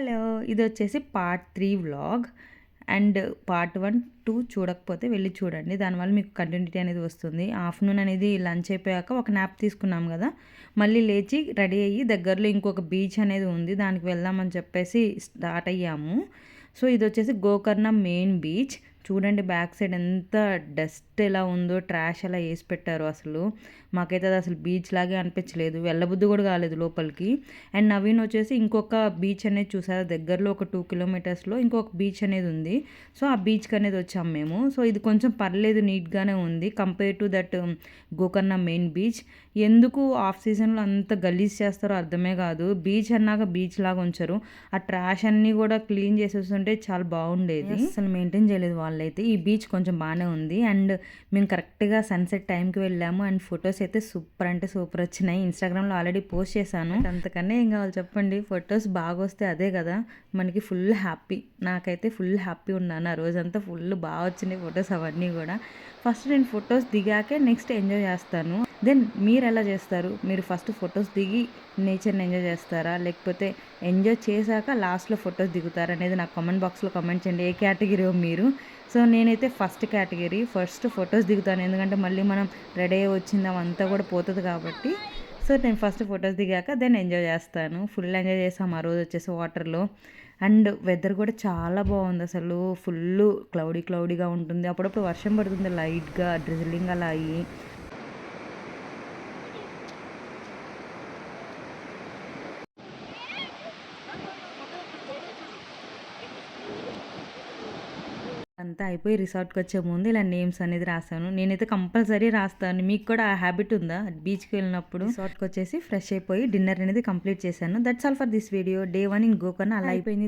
Hello! ఇదొచ్చేసి part 3 vlog. And part 1, 2 చూడకపోతే వెళ్లి చూడండి. దానివల్ల మీకు కంటిన్యూటీ అనేది వస్తుంది. ఆఫ్టర్‌నూన్ అనేది లంచ్ అయిపోయాక ఒక న్యాప్ తీసుకున్నాం గదా! మళ్ళీ లేచి రెడీ అయ్యి దగ్గరలో ఇంకొక బీచ్ అనేది ఉంది. దానికి వెళ్దామని చెప్పేసి స్టార్ట్ అయ్యాము. సో, ఇదొచ్చేసి గోకర్ణ మెయిన్ బీచ్. చూడండి బ్యాక్ సైడ్ ఎంత డస్ట్ ఎలా ఉందో, ట్రాష్ ఎలా ఏసి పెట్టారో అసలు. మాకైతే అది అసలు బీచ్ లాగే అనిపించలేదు. వెళ్ళబుద్ధి కూడా కాలేదు లోపలికి. అండ్ నవీన్ వచ్చేసి ఇంకొక బీచ్ అనేది చూసారు. దగ్గరలో ఒక 2 కిలోమీటర్స్‌లో ఇంకొక బీచ్ అనేది ఉంది. సో, ఆ బీచ్‌కి అనేది వచ్చాము మేము. సో, ఇది కొంచెం పర్లేదు నీట్‌గానే ఉంది compare to that Gokarna main beach. ఎందుకు ఆఫ్ సీజన్‌లో అంత గలీజ్ చేస్తారో అర్థమే కాదు. బీచ్ అన్నాక బీచ్ లాగా ఉంచరు. ఆ ట్రాష్ అన్నీ కూడా క్లీన్ చేసేస్తుంటే చాలా బాగుండేది. అసలు మెయింటైన్ చేయలేదు వాళ్ళైతే. ఈ బీచ్ కొంచెం బాగానే ఉంది. అండ్ మేము కరెక్ట్‌గా సన్సెట్ టైంకి వెళ్ళాము. అండ్ ఫొటోస్ అయితే సూపర్ అంటే సూపర్ వచ్చినాయి. ఇన్‌స్టాగ్రామ్‌లో ఆల్రెడీ పోస్ట్ చేశాను. అంతకన్నా ఏం కావాలి చెప్పండి. ఫొటోస్ బాగా వస్తే అదే కదా మనకి ఫుల్ హ్యాపీ. నాకైతే ఫుల్ హ్యాపీ ఉన్నాను. ఆ రోజంతా ఫుల్ బాగా వచ్చినాయి ఫొటోస్ అవన్నీ కూడా. ఫస్ట్ నేను ఫొటోస్ దిగాకే నెక్స్ట్ ఎంజాయ్ చేస్తాను. దెన్ మీరు ఎలా చేస్తారు? మీరు ఫస్ట్ ఫొటోస్ దిగి నేచర్‌ని ఎంజాయ్ చేస్తారా? లేకపోతే ఎంజాయ్ చేశాక లాస్ట్‌లో ఫొటోస్ దిగుతారా అనేది నాకు కామెంట్ బాక్స్‌లో కామెంట్ చేయండి. ఏ కేటగిరీ మీరు? సో, నేనైతే ఫస్ట్ కేటగిరీ. ఫస్ట్ ఫొటోస్ దిగుతాను. ఎందుకంటే మళ్ళీ మనం రెడీ అయ్యి వచ్చింది అవంతా కూడా పోతది కాబట్టి. సో, నేను ఫస్ట్ ఫొటోస్ దిగాక దెన్ ఎంజాయ్ చేస్తాను. ఫుల్ ఎంజాయ్ చేసాం ఆ రోజు వచ్చేసి వాటర్‌లో. అండ్ వెదర్ కూడా చాలా బాగుంది అసలు. ఫుల్లు క్లౌడీగా ఉంటుంది. అప్పుడప్పుడు వర్షం పడుతుంది లైట్‌గా డ్రిజిలింగ్ అలా అయ్యి. అంతా అయిపోయి రిసార్ట్‌కి వచ్చే ముందు ఇలా నేమ్స్ అనేది రాసాను. నేనైతే కంపల్సరీ రాస్తాను. మీకు కూడా ఆ హ్యాబిట్ ఉందా? బీచ్‌కి వెళ్ళినప్పుడు రిసార్ట్‌కి వచ్చేసి ఫ్రెష్ అయిపోయి డిన్నర్ అనేది కంప్లీట్ చేశాను. That's all for this video. Day 1 in Gokarna అలా అయిపోయింది.